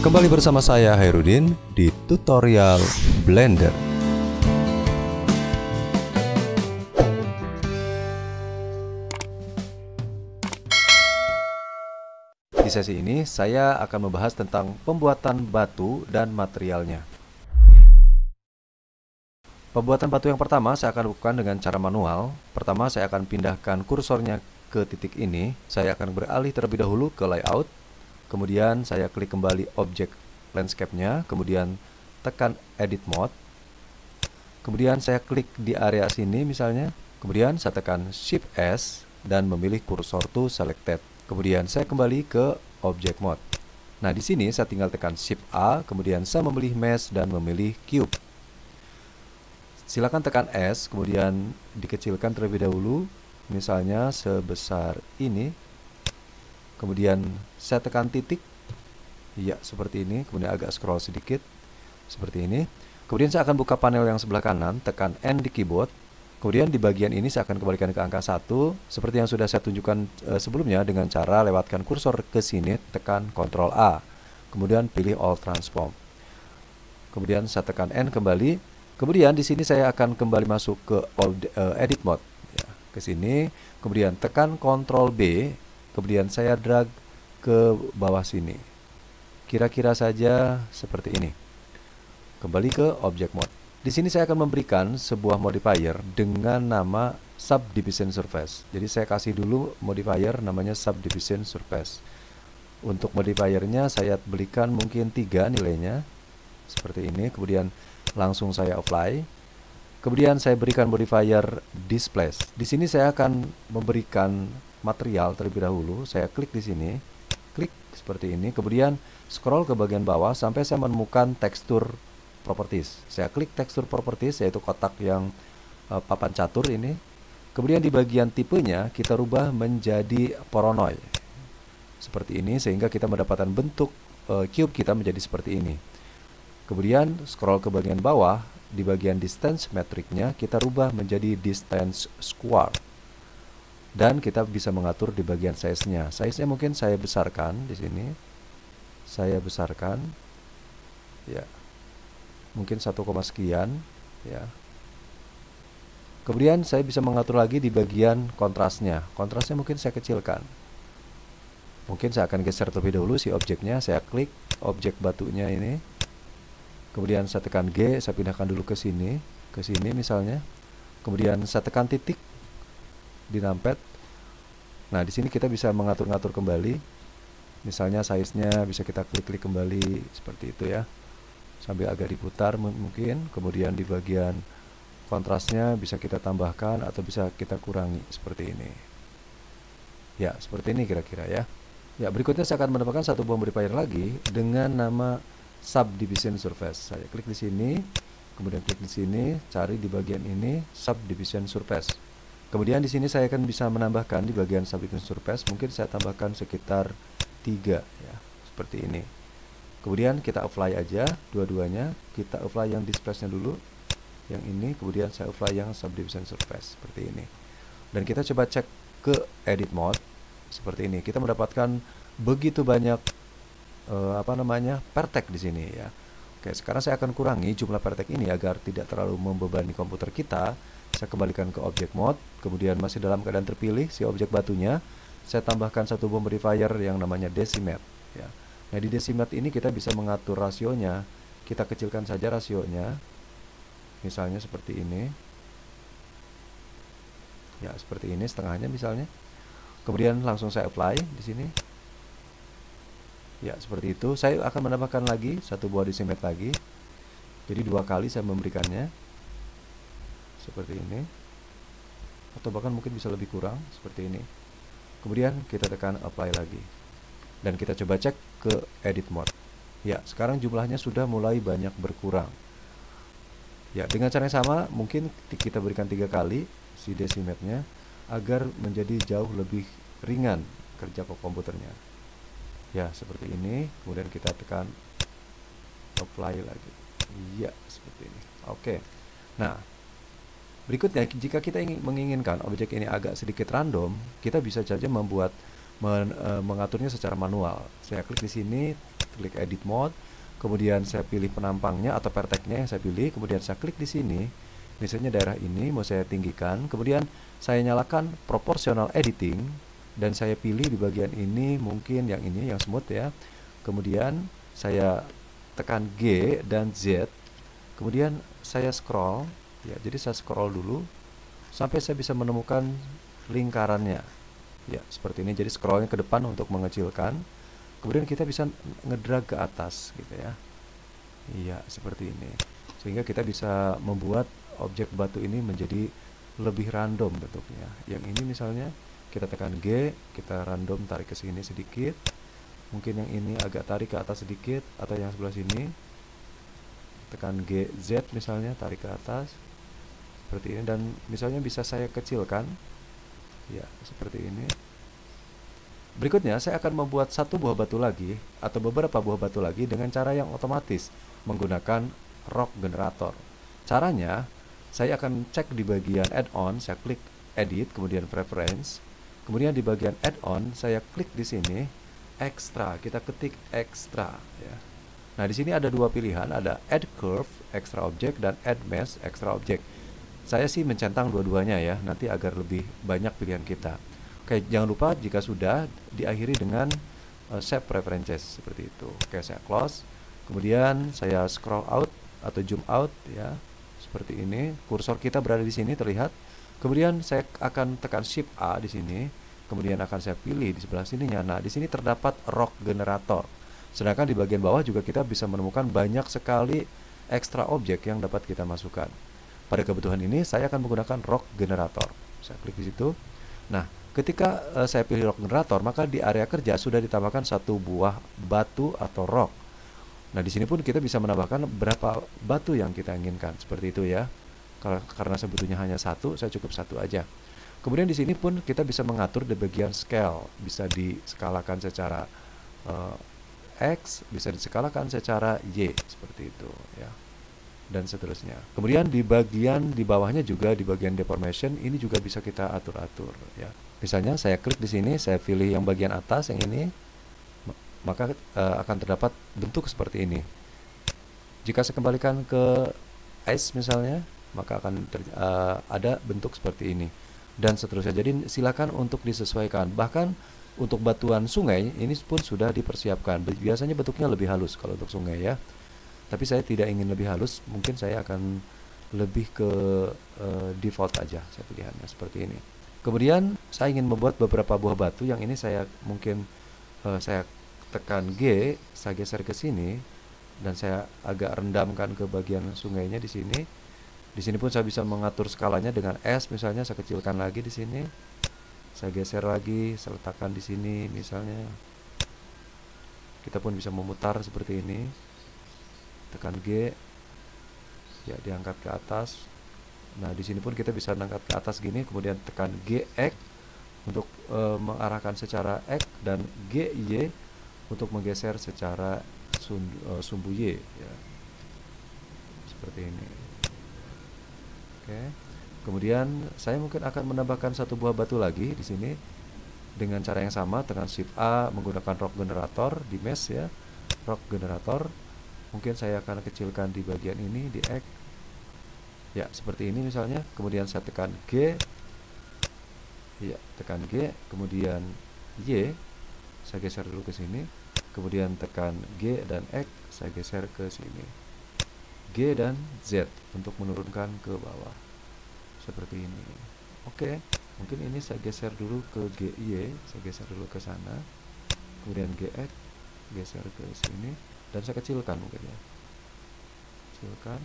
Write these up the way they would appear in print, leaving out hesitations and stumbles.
Kembali bersama saya Hairudin di tutorial Blender. Di sesi ini saya akan membahas tentang pembuatan batu dan materialnya. Pembuatan batu yang pertama saya akan lakukan dengan cara manual. Pertama saya akan pindahkan kursornya ke titik ini. Saya akan beralih terlebih dahulu ke layout. Kemudian saya klik kembali objek landscape-nya. Kemudian tekan edit mode. Kemudian saya klik di area sini misalnya. Kemudian saya tekan shift S dan memilih kursor to selected. Kemudian saya kembali ke object mode. Nah di sini saya tinggal tekan shift A. Kemudian saya memilih mesh dan memilih cube. Silakan tekan S, kemudian dikecilkan terlebih dahulu, misalnya sebesar ini. Kemudian saya tekan titik, ya seperti ini. Kemudian agak scroll sedikit, seperti ini. Kemudian saya akan buka panel yang sebelah kanan, tekan N di keyboard. Kemudian di bagian ini saya akan kembalikan ke angka 1, seperti yang sudah saya tunjukkan sebelumnya dengan cara lewatkan kursor ke sini, tekan Ctrl A. Kemudian pilih All Transform. Kemudian saya tekan N kembali. Kemudian di sini saya akan kembali masuk ke edit mode, ya, ke sini. Kemudian tekan Ctrl B, kemudian saya drag ke bawah sini. Kira-kira saja seperti ini. Kembali ke object mode. Di sini saya akan memberikan sebuah modifier dengan nama Subdivision Surface. Jadi saya kasih dulu modifier namanya Subdivision Surface. Untuk modifiernya saya berikan mungkin 3 nilainya, seperti ini. Kemudian langsung saya apply. Kemudian saya berikan modifier displace. Di sini saya akan memberikan material terlebih dahulu. Saya klik di sini, klik seperti ini. Kemudian scroll ke bagian bawah sampai saya menemukan tekstur properties. Saya klik tekstur properties, yaitu kotak yang papan catur ini. Kemudian di bagian tipenya kita rubah menjadi Voronoi, seperti ini, sehingga kita mendapatkan bentuk cube kita menjadi seperti ini. Kemudian scroll ke bagian bawah, di bagian distance metricnya kita rubah menjadi distance square. Dan kita bisa mengatur di bagian size-nya. Size-nya mungkin saya besarkan di sini. Saya besarkan, ya, mungkin 1, sekian, ya. Kemudian saya bisa mengatur lagi di bagian kontrasnya. Kontrasnya mungkin saya kecilkan. Mungkin saya akan geser terlebih dahulu si objeknya. Saya klik objek batunya ini. Kemudian saya tekan G, saya pindahkan dulu ke sini misalnya. Kemudian saya tekan titik di numpad. Nah, di sini kita bisa mengatur-ngatur kembali. Misalnya size-nya bisa kita klik-klik kembali seperti itu ya. Sambil agak diputar mungkin. Kemudian di bagian kontrasnya bisa kita tambahkan atau bisa kita kurangi seperti ini. Ya, seperti ini kira-kira ya. Ya, berikutnya saya akan menambahkan satu buah modifier lagi dengan nama Subdivision Surface. Saya klik di sini, kemudian klik di sini, cari di bagian ini Subdivision Surface. Kemudian di sini saya akan bisa menambahkan di bagian Subdivision Surface, mungkin saya tambahkan sekitar 3 ya, seperti ini. Kemudian kita apply aja dua-duanya. Kita apply yang displace-nya dulu, yang ini, kemudian saya apply yang Subdivision Surface seperti ini. Dan kita coba cek ke edit mode seperti ini. Kita mendapatkan begitu banyak pertek di sini ya. Oke, sekarang saya akan kurangi jumlah pertek ini agar tidak terlalu membebani komputer kita. Saya kembalikan ke object mode, kemudian masih dalam keadaan terpilih si objek batunya. Saya tambahkan satu buah modifier yang namanya decimate ya. Nah, di decimate ini kita bisa mengatur rasionya. Kita kecilkan saja rasionya. Misalnya seperti ini. Ya, seperti ini setengahnya misalnya. Kemudian langsung saya apply di sini. Ya, seperti itu. Saya akan menambahkan lagi satu buah decimate lagi. Jadi 2 kali saya memberikannya. Seperti ini. Atau bahkan mungkin bisa lebih kurang, seperti ini. Kemudian kita tekan apply lagi. Dan kita coba cek ke edit mode. Ya, sekarang jumlahnya sudah mulai banyak berkurang. Ya, dengan cara yang sama, mungkin kita berikan 3 kali si decimate-nya agar menjadi jauh lebih ringan kerja komputernya. Ya, seperti ini. Kemudian kita tekan apply lagi. Ya, seperti ini. Oke. Nah, berikutnya jika kita menginginkan objek ini agak sedikit random, kita bisa saja membuat mengaturnya secara manual. Saya klik di sini, klik edit mode, kemudian saya pilih penampangnya atau perteknya yang saya pilih, kemudian saya klik di sini, misalnya daerah ini mau saya tinggikan, kemudian saya nyalakan proportional editing dan saya pilih di bagian ini mungkin yang ini yang smooth ya. Kemudian saya tekan G dan Z, kemudian saya scroll ya, jadi saya scroll dulu sampai saya bisa menemukan lingkarannya ya, seperti ini. Jadi scrollnya ke depan untuk mengecilkan, kemudian kita bisa ngedrag ke atas gitu ya. Iya, seperti ini. Sehingga kita bisa membuat objek batu ini menjadi lebih random bentuknya. Yang ini misalnya kita tekan G, kita random tarik ke sini sedikit. Mungkin yang ini agak tarik ke atas sedikit, atau yang sebelah sini tekan G, Z misalnya, tarik ke atas seperti ini. Dan misalnya bisa saya kecilkan ya, seperti ini. Berikutnya saya akan membuat satu buah batu lagi atau beberapa buah batu lagi dengan cara yang otomatis menggunakan rock generator. Caranya, saya akan cek di bagian add-on, saya klik edit, kemudian preference, kemudian di bagian add-on saya klik di sini extra, kita ketik extra ya. Nah, di sini ada dua pilihan, ada add curve extra object dan add mesh extra object. Saya sih mencentang dua-duanya ya, nanti agar lebih banyak pilihan kita. Oke, jangan lupa jika sudah diakhiri dengan save preferences seperti itu. Oke, saya close. Kemudian saya scroll out atau zoom out ya, seperti ini. Kursor kita berada di sini terlihat. Kemudian saya akan tekan Shift A di sini. Kemudian akan saya pilih di sebelah sininya. Nah, di sini terdapat rock generator. Sedangkan di bagian bawah juga kita bisa menemukan banyak sekali ekstra objek yang dapat kita masukkan. Pada kebutuhan ini saya akan menggunakan rock generator. Saya klik di situ. Nah, ketika saya pilih rock generator, maka di area kerja sudah ditambahkan satu buah batu atau rock. Nah, di sini pun kita bisa menambahkan berapa batu yang kita inginkan, seperti itu ya. Karena sebetulnya hanya satu, saya cukup satu aja. Kemudian di sini pun kita bisa mengatur di bagian scale, bisa diskalakan secara X, bisa diskalakan secara Y, seperti itu ya, dan seterusnya. Kemudian di bagian di bawahnya juga di bagian deformation ini juga bisa kita atur-atur ya. Misalnya saya klik di sini, saya pilih yang bagian atas yang ini, maka akan terdapat bentuk seperti ini. Jika saya kembalikan ke S misalnya, maka akan ada bentuk seperti ini dan seterusnya. Jadi silakan untuk disesuaikan. Bahkan untuk batuan sungai ini pun sudah dipersiapkan. Biasanya bentuknya lebih halus kalau untuk sungai ya. Tapi saya tidak ingin lebih halus, mungkin saya akan lebih ke default aja, saya pilihannya seperti ini. Kemudian saya ingin membuat beberapa buah batu. Yang ini saya mungkin saya tekan G, saya geser ke sini dan saya agak rendamkan ke bagian sungainya di sini. Di sini pun saya bisa mengatur skalanya dengan S misalnya, saya kecilkan lagi di sini. Saya geser lagi, saya letakkan di sini misalnya. Kita pun bisa memutar seperti ini. Tekan G, ya diangkat ke atas. Nah, di sini pun kita bisa angkat ke atas gini, kemudian tekan G X untuk mengarahkan secara X dan G Y untuk menggeser secara sumbu Y ya. Seperti ini. Oke. Kemudian saya mungkin akan menambahkan satu buah batu lagi di sini dengan cara yang sama, tekan Shift A menggunakan rock generator di mesh ya. Rock generator. Mungkin saya akan kecilkan di bagian ini di X. Ya, seperti ini misalnya. Kemudian saya tekan G. Ya, tekan G, kemudian Y. Saya geser dulu ke sini. Kemudian tekan G dan X, saya geser ke sini. G dan Z untuk menurunkan ke bawah. Seperti ini. Oke, mungkin ini saya geser dulu ke GY, saya geser dulu ke sana. Kemudian GX, geser ke sini dan saya kecilkan mungkin ya. Kecilkan.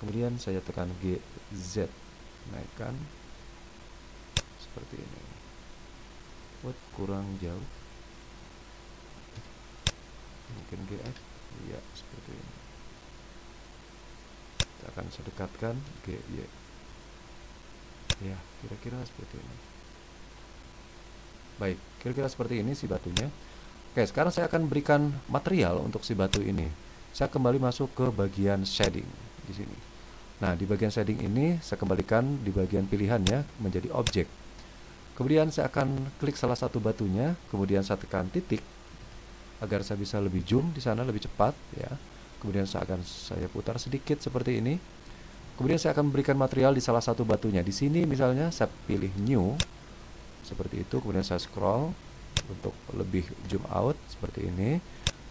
Kemudian saya tekan GZ, naikkan seperti ini. Buat kurang jauh. Mungkin GX, ya seperti ini. Kita akan sedekatkan GY. Ya, kira-kira seperti ini. Baik, kira-kira seperti ini si batunya. Oke, sekarang saya akan berikan material untuk si batu ini. Saya kembali masuk ke bagian shading di sini. Nah, di bagian shading ini saya kembalikan di bagian pilihannya menjadi objek. Kemudian saya akan klik salah satu batunya, kemudian saya tekan titik agar saya bisa lebih zoom di sana lebih cepat ya. Kemudian saya putar sedikit seperti ini. Kemudian saya akan memberikan material di salah satu batunya. Di sini misalnya saya pilih new seperti itu, kemudian saya scroll untuk lebih zoom out seperti ini.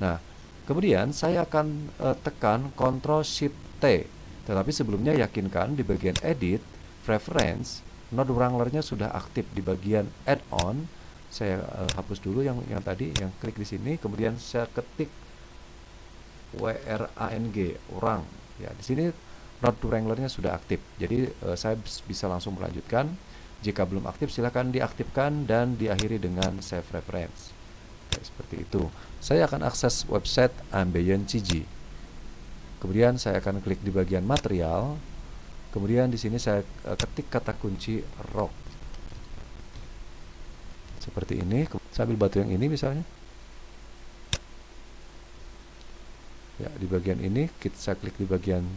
Nah, kemudian saya akan tekan Ctrl Shift T. Tetapi sebelumnya yakinkan di bagian edit, preference, node wranglernya sudah aktif di bagian add-on. Saya hapus dulu yang tadi, yang klik di sini, kemudian saya ketik WRANG, orang. Ya, di sini node wranglernya sudah aktif. Jadi saya bisa langsung melanjutkan. Jika belum aktif, silakan diaktifkan dan diakhiri dengan save reference. Oke, seperti itu. Saya akan akses website Ambient CG. Kemudian saya akan klik di bagian material. Kemudian di sini saya ketik kata kunci rock. Seperti ini. Saya ambil batu yang ini misalnya. Ya, di bagian ini saya klik di bagian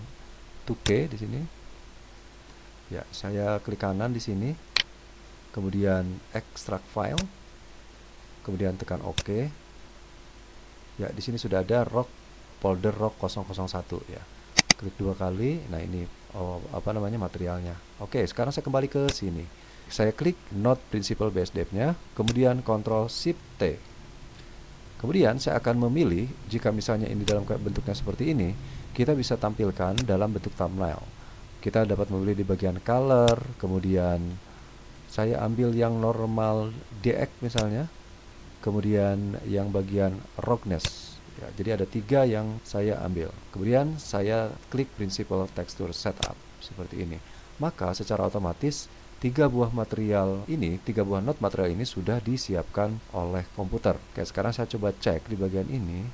2K di sini. Ya, saya klik kanan di sini. Kemudian extract file. Kemudian tekan OK. Ya, di sini sudah ada rock folder rock 001 ya. Klik 2 kali. Nah, ini materialnya. Oke, sekarang saya kembali ke sini. Saya klik Node Principal BSDF-nya, kemudian Ctrl Shift T. Kemudian saya akan memilih, jika misalnya ini dalam bentuknya seperti ini, kita bisa tampilkan dalam bentuk thumbnail. Kita dapat memilih di bagian color, kemudian saya ambil yang normal DX misalnya, kemudian yang bagian roughness. Ya, jadi ada 3 yang saya ambil. Kemudian saya klik Principal Texture Setup seperti ini. Maka secara otomatis 3 buah node material ini sudah disiapkan oleh komputer. Oke, sekarang saya coba cek di bagian ini.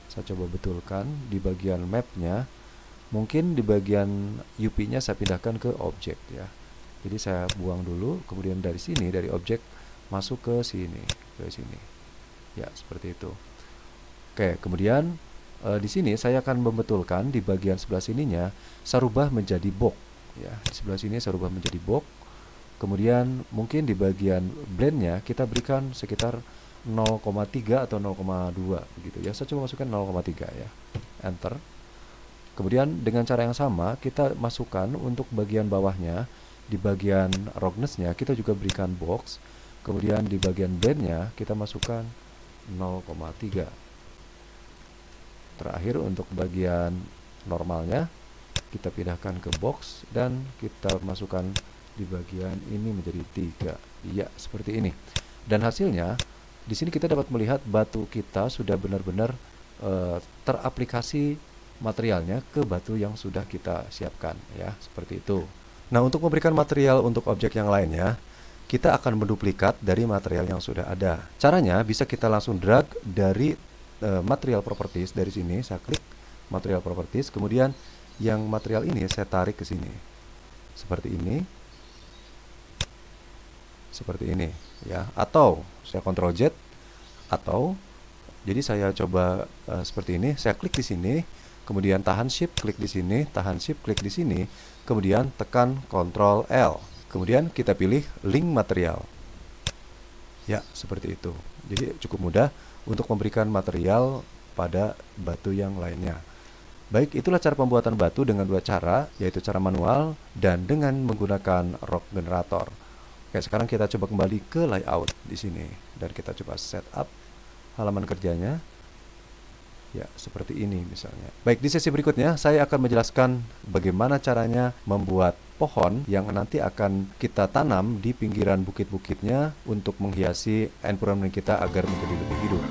Saya coba betulkan di bagian mapnya. Mungkin di bagian UP-nya saya pindahkan ke objek ya. Jadi saya buang dulu, kemudian dari sini, dari objek masuk ke sini, Ya, seperti itu. Oke, kemudian di sini saya akan membetulkan di bagian sebelah sininya, saya rubah menjadi box. Ya, di sebelah sini saya rubah menjadi box. Kemudian mungkin di bagian blendnya kita berikan sekitar 0,3 atau 0,2 begitu ya. Saya coba masukkan 0,3 ya. Enter. Kemudian dengan cara yang sama kita masukkan untuk bagian bawahnya. Di bagian roughness-nya kita juga berikan box. Kemudian di bagian blend-nya kita masukkan 0,3. Terakhir untuk bagian normalnya kita pindahkan ke box dan kita masukkan di bagian ini menjadi 3. Ya, seperti ini. Dan hasilnya di sini kita dapat melihat batu kita sudah benar-benar teraplikasi materialnya ke batu yang sudah kita siapkan ya, seperti itu. Nah, untuk memberikan material untuk objek yang lainnya, kita akan menduplikat dari material yang sudah ada. Caranya bisa kita langsung drag dari material properties dari sini. Saya klik material properties, kemudian yang material ini saya tarik ke sini. Seperti ini. Seperti ini ya. Atau saya Ctrl Z, atau jadi saya coba seperti ini. Saya klik di sini. Kemudian tahan shift, klik di sini, tahan shift, klik di sini, kemudian tekan Ctrl L. Kemudian kita pilih link material. Ya, seperti itu. Jadi cukup mudah untuk memberikan material pada batu yang lainnya. Baik, itulah cara pembuatan batu dengan 2 cara, yaitu cara manual dan dengan menggunakan rock generator. Oke, sekarang kita coba kembali ke layout di sini dan kita coba setup halaman kerjanya. Ya, seperti ini misalnya. Baik, di sesi berikutnya saya akan menjelaskan bagaimana caranya membuat pohon yang nanti akan kita tanam di pinggiran bukit-bukitnya untuk menghiasi environment kita agar menjadi lebih hidup.